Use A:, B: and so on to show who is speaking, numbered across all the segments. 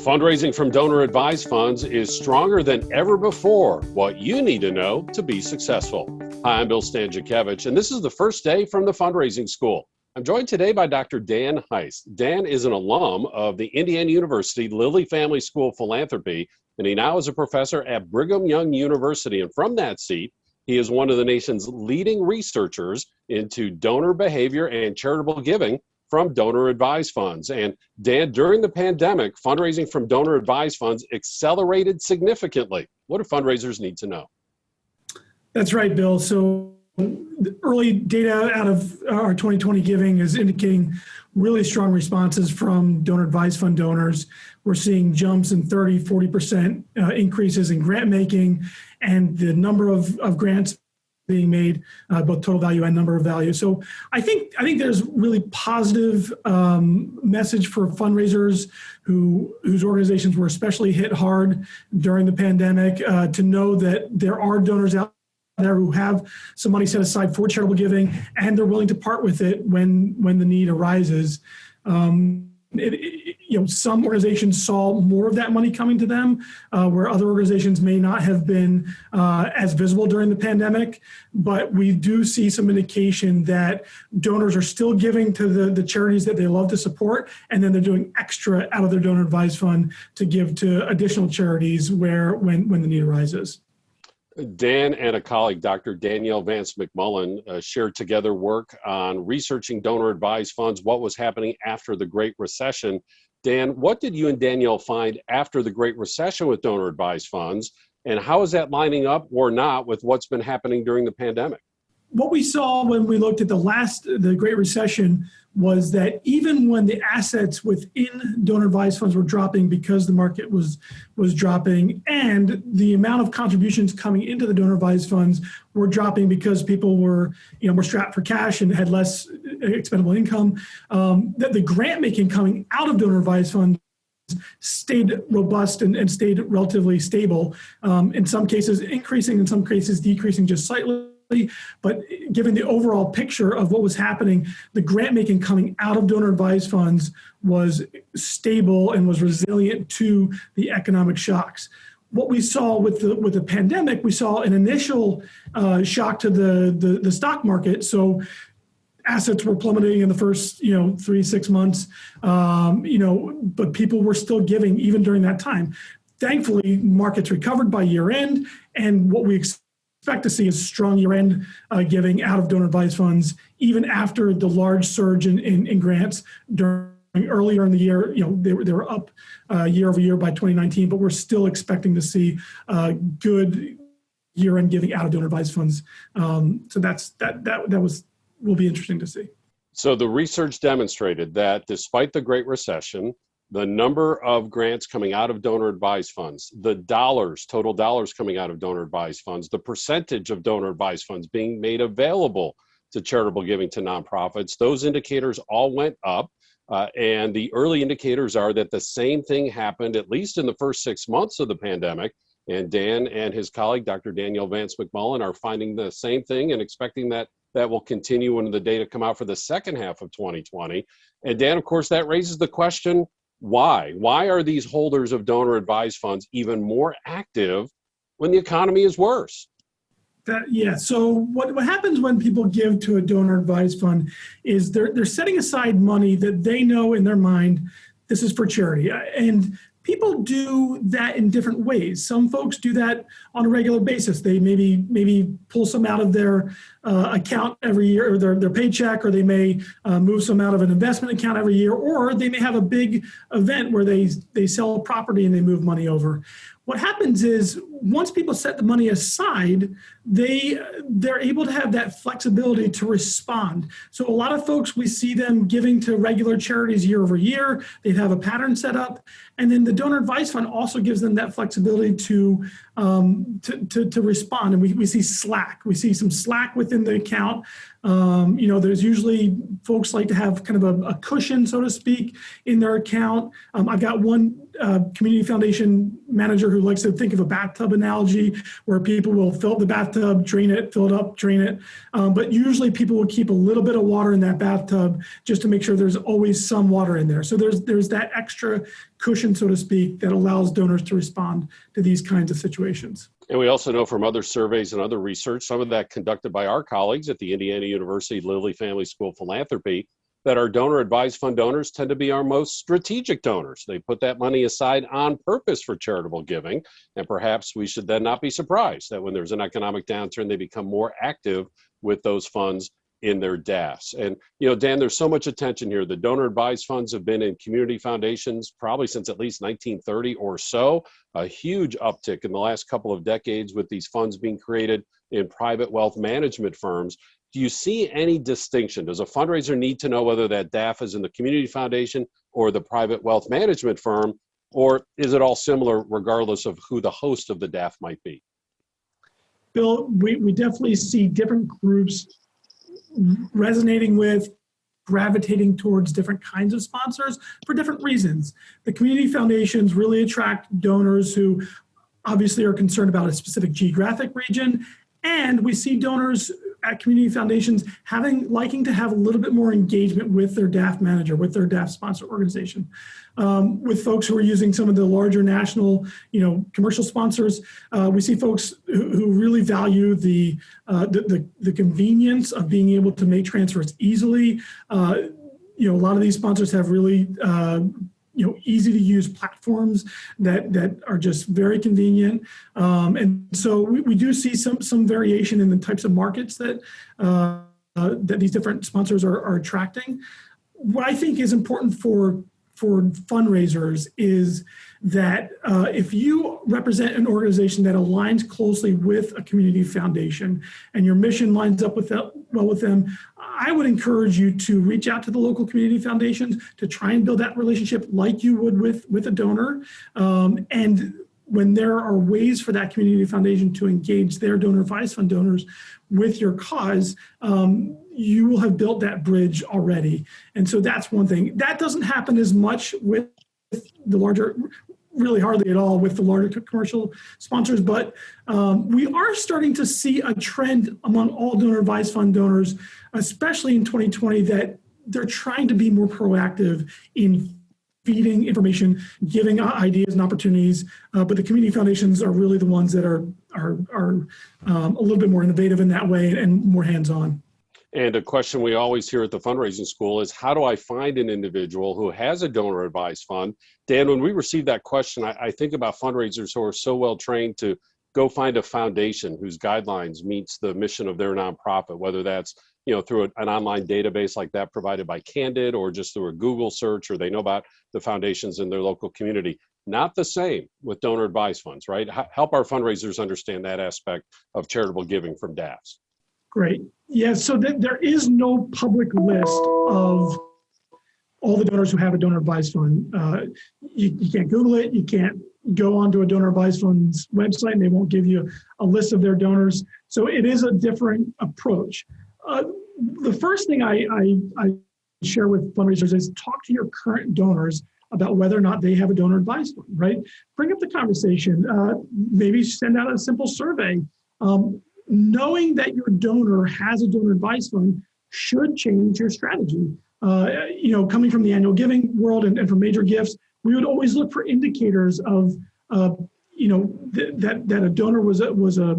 A: Fundraising from donor-advised funds is stronger than ever before. What you need to know to be successful. Hi, I'm Bill Stanczykiewicz, and this is the first day from the fundraising school. I'm joined today by Dr. Dan Heist. Dan is an alum of the Indiana University Lilly Family School of Philanthropy, and he now is a professor at Brigham Young University. And from that seat, he is one of the nation's leading researchers into donor behavior and charitable giving from donor-advised funds. And Dan, during the pandemic, fundraising from donor-advised funds accelerated significantly. What do fundraisers need to know?
B: That's right, Bill. So the early data out of our 2020 giving is indicating really strong responses from donor-advised fund donors. We're seeing jumps in 30, 40% increases in grant making, and the number of grants being made, both total value and number of value. So I think there's really positive message for fundraisers whose organizations were especially hit hard during the pandemic, to know that there are donors out there who have some money set aside for charitable giving, and they're willing to part with it when the need arises. Some organizations saw more of that money coming to them, where other organizations may not have been as visible during the pandemic. But we do see some indication that donors are still giving to the charities that they love to support, and then they're doing extra out of their donor advised fund to give to additional charities when the need arises.
A: Dan and a colleague, Dr. Danielle Vance McMullen, shared together work on researching donor-advised funds, what was happening after the Great Recession. Dan, what did you and Danielle find after the Great Recession with donor-advised funds, and how is that lining up or not with what's been happening during the pandemic?
B: What we saw when we looked at the Great Recession was that even when the assets within donor-advised funds were dropping because the market was dropping, and the amount of contributions coming into the donor-advised funds were dropping because people were strapped for cash and had less expendable income, that the grant making coming out of donor-advised funds stayed robust and stayed relatively stable. In some cases increasing, in some cases decreasing just slightly. But given the overall picture of what was happening, the grant making coming out of donor advised funds was stable and was resilient to the economic shocks. What we saw with the pandemic, we saw an initial shock to the stock market. So assets were plummeting in the first 3-6 months, but people were still giving even during that time. Thankfully, markets recovered by year end, and what we expect to see is strong year-end giving out of donor-advised funds, even after the large surge in grants earlier in the year. They were up year over year by 2019, but we're still expecting to see good year-end giving out of donor-advised funds. So that will be interesting to see.
A: So the research demonstrated that despite the Great Recession, the number of grants coming out of donor-advised funds, the total dollars coming out of donor-advised funds, the percentage of donor-advised funds being made available to charitable giving to nonprofits, those indicators all went up. And the early indicators are that the same thing happened, at least in the first 6 months of the pandemic. And Dan and his colleague, Dr. Danielle Vance McMullen, are finding the same thing and expecting that will continue when the data come out for the second half of 2020. And Dan, of course, that raises the question, why? Why are these holders of donor-advised funds even more active when the economy is worse?
B: So what happens when people give to a donor-advised fund is they're setting aside money that they know in their mind this is for charity. And people do that in different ways. Some folks do that on a regular basis. They maybe pull some out of their account every year, or their paycheck, or they may move some out of an investment account every year, or they may have a big event where they sell a property and they move money over. What happens is once people set the money aside, they're able to have that flexibility to respond. So a lot of folks, we see them giving to regular charities year over year. They have a pattern set up, and then the donor advice fund also gives them that flexibility to respond. And we see slack. We see some slack within the account. There's usually folks like to have kind of a cushion, so to speak, in their account. I've got one community foundation manager who likes to think of a bathtub bathtub analogy, where people will fill up the bathtub, drain it, fill it up, drain it. But usually people will keep a little bit of water in that bathtub just to make sure there's always some water in there. So there's that extra cushion, so to speak, that allows donors to respond to these kinds of situations.
A: And we also know from other surveys and other research, some of that conducted by our colleagues at the Indiana University Lilly Family School of Philanthropy, that our donor advised fund donors tend to be our most strategic donors. They put that money aside on purpose for charitable giving. And perhaps we should then not be surprised that when there's an economic downturn, they become more active with those funds in their DAFs. And, Dan, there's so much attention here. The donor advised funds have been in community foundations probably since at least 1930 or so, a huge uptick in the last couple of decades with these funds being created in private wealth management firms. Do you see any distinction? Does a fundraiser need to know whether that DAF is in the community foundation or the private wealth management firm, or is it all similar regardless of who the host of the DAF might be?
B: Bill, we definitely see different groups resonating with, gravitating towards different kinds of sponsors for different reasons. The community foundations really attract donors who obviously are concerned about a specific geographic region, and we see donors at community foundations liking to have a little bit more engagement with their DAF manager, with their DAF sponsor organization. With folks who are using some of the larger national, commercial sponsors, we see folks who really value the convenience of being able to make transfers easily. A lot of these sponsors have really easy to use platforms that are just very convenient. And so we do see some variation in the types of markets that these different sponsors are attracting. What I think is important for fundraisers is that if you represent an organization that aligns closely with a community foundation and your mission lines up with them, I would encourage you to reach out to the local community foundations to try and build that relationship like you would with a donor. And when there are ways for that community foundation to engage their donor advised fund donors with your cause, you will have built that bridge already. And so that's one thing. That doesn't happen as much with the larger, really hardly at all with the larger commercial sponsors, but we are starting to see a trend among all donor advised fund donors, especially in 2020, that they're trying to be more proactive in feeding information, giving ideas and opportunities, but the community foundations are really the ones that are a little bit more innovative in that way and more hands-on.
A: And a question we always hear at the fundraising school is, how do I find an individual who has a donor advised fund? Dan, when we receive that question, I think about fundraisers who are so well trained to go find a foundation whose guidelines meets the mission of their nonprofit, whether that's through an online database like that provided by Candid, or just through a Google search, or they know about the foundations in their local community. Not the same with donor advised funds, right? Help our fundraisers understand that aspect of charitable giving from DAFs.
B: Great. Yeah, so there is no public list of all the donors who have a donor advised fund. You can't Google it. You can't go onto a donor advised fund's website and they won't give you a list of their donors. So it is a different approach. The first thing I share with fundraisers is talk to your current donors about whether or not they have a donor advised fund, right? Bring up the conversation. Maybe send out a simple survey. Knowing that your donor has a donor advised fund should change your strategy. Coming from the annual giving world and from major gifts, we would always look for indicators of, that a donor was a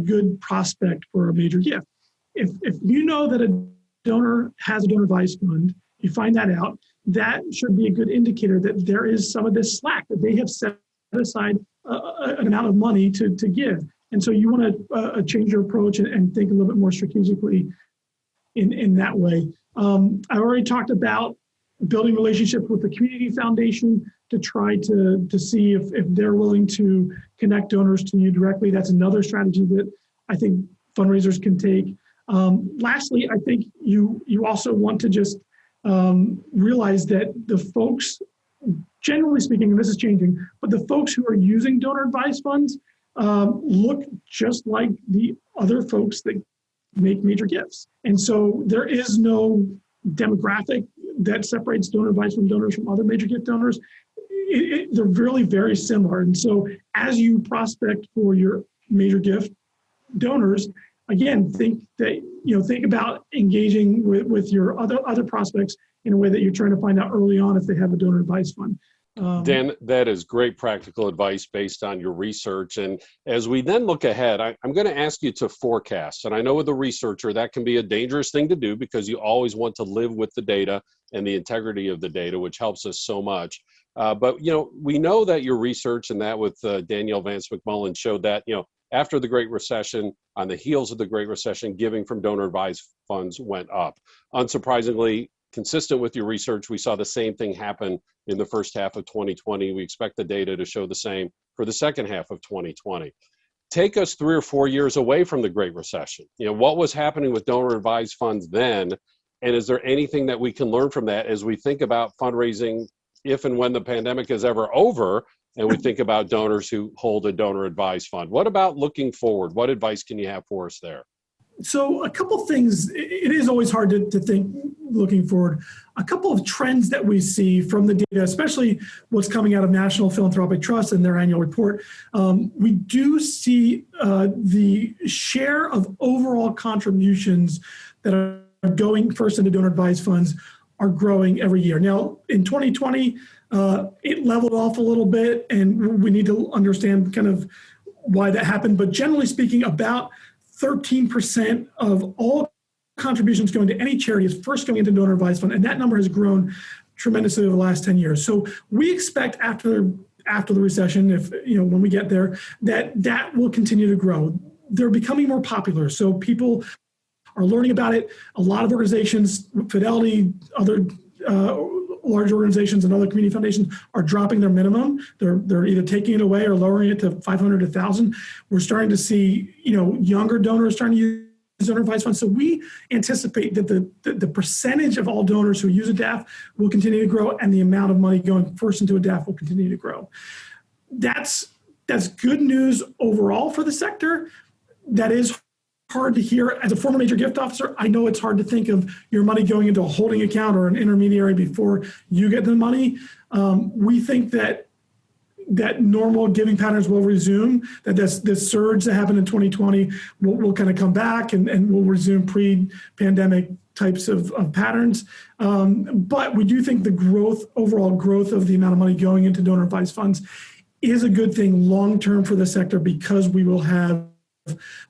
B: good prospect for a major gift. If you know that a donor has a donor advised fund, you find that out, that should be a good indicator that there is some of this slack, that they have set aside an amount of money to give. And so you want to change your approach and think a little bit more strategically in that way. I already talked about building relationships with the community foundation to try to see if they're willing to connect donors to you directly. That's another strategy that I think fundraisers can take. Lastly, I think you also want to just realize that the folks, generally speaking, and this is changing, but the folks who are using donor advised funds look just like the other folks that make major gifts. And so there is no demographic that separates donor advised fund donors from other major gift donors. They're really very similar. And so as you prospect for your major gift donors, again, think about engaging with your other prospects in a way that you're trying to find out early on if they have a donor advised fund.
A: Dan, that is great practical advice based on your research. And as we then look ahead, I'm going to ask you to forecast. And I know with a researcher, that can be a dangerous thing to do because you always want to live with the data and the integrity of the data, which helps us so much. But we know that your research and that with Danielle Vance McMullen showed that, after the Great Recession, on the heels of the Great Recession, giving from donor advised funds went up. Unsurprisingly, consistent with your research, we saw the same thing happen in the first half of 2020. We expect the data to show the same for the second half of 2020. Take us 3 or 4 years away from the Great Recession. What was happening with donor advised funds then? And is there anything that we can learn from that as we think about fundraising if and when the pandemic is ever over and we think about donors who hold a donor advised fund? What about looking forward? What advice can you have for us there?
B: So a couple things, it is always hard to think looking forward. A couple of trends that we see from the data, especially what's coming out of National Philanthropic Trust and their annual report, we do see the share of overall contributions that are going first into donor advised funds are growing every year. Now, in 2020, it leveled off a little bit, and we need to understand kind of why that happened. But generally speaking, about 13% of all contributions going to any charity is first going into donor advised fund, and that number has grown tremendously over the last 10 years. So we expect after the recession, if when we get there, that will continue to grow. They're becoming more popular, so people are learning about it. A lot of organizations, Fidelity, other large organizations and other community foundations are dropping their minimum. They're either taking it away or lowering it to 500 to 1,000. We're starting to see, younger donors starting to use donor advised funds. So we anticipate that the percentage of all donors who use a DAF will continue to grow, and the amount of money going first into a DAF will continue to grow. That's good news overall for the sector. That is hard to hear. As a former major gift officer, I know it's hard to think of your money going into a holding account or an intermediary before you get the money. We think that normal giving patterns will resume, that this surge that happened in 2020 will kind of come back and will resume pre-pandemic types of patterns. But we do think the overall growth of the amount of money going into donor advised funds is a good thing long-term for the sector, because we will have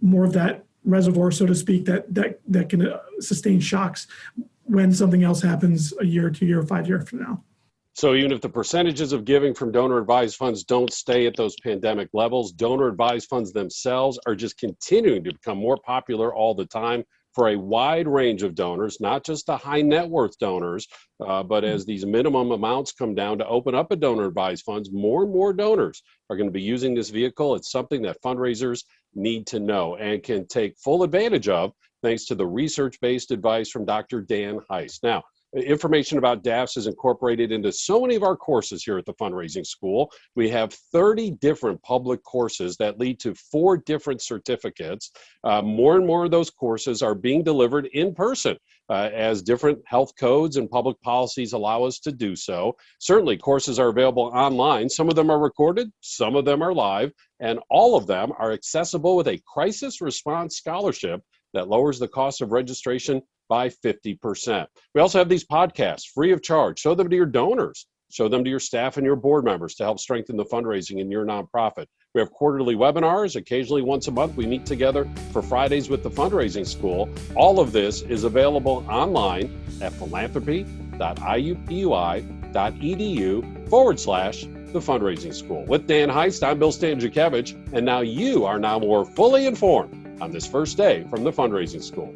B: more of that reservoir, so to speak, that can sustain shocks when something else happens a year, 2 year, 5 years from now.
A: So even if the percentages of giving from donor advised funds don't stay at those pandemic levels, donor advised funds themselves are just continuing to become more popular all the time for a wide range of donors, not just the high net worth donors, but as these minimum amounts come down to open up a donor advised funds, more and more donors are going to be using this vehicle. It's something that fundraisers need to know and can take full advantage of thanks to the research-based advice from Dr. Dan Heist. Now, information about DAFs is incorporated into so many of our courses here at the Fundraising School. We have 30 different public courses that lead to 4 different certificates. More and more of those courses are being delivered in person as different health codes and public policies allow us to do so. Certainly, courses are available online. Some of them are recorded, some of them are live, and all of them are accessible with a crisis response scholarship that lowers the cost of registration by 50%. We also have these podcasts free of charge. Show them to your donors. Show them to your staff and your board members to help strengthen the fundraising in your nonprofit. We have quarterly webinars. Occasionally, once a month, we meet together for Fridays with the Fundraising School. All of this is available online at philanthropy.iupui.edu/the Fundraising School. With Dan Heist, I'm Bill Stanczykiewicz, and now you are more fully informed on this first day from the Fundraising School.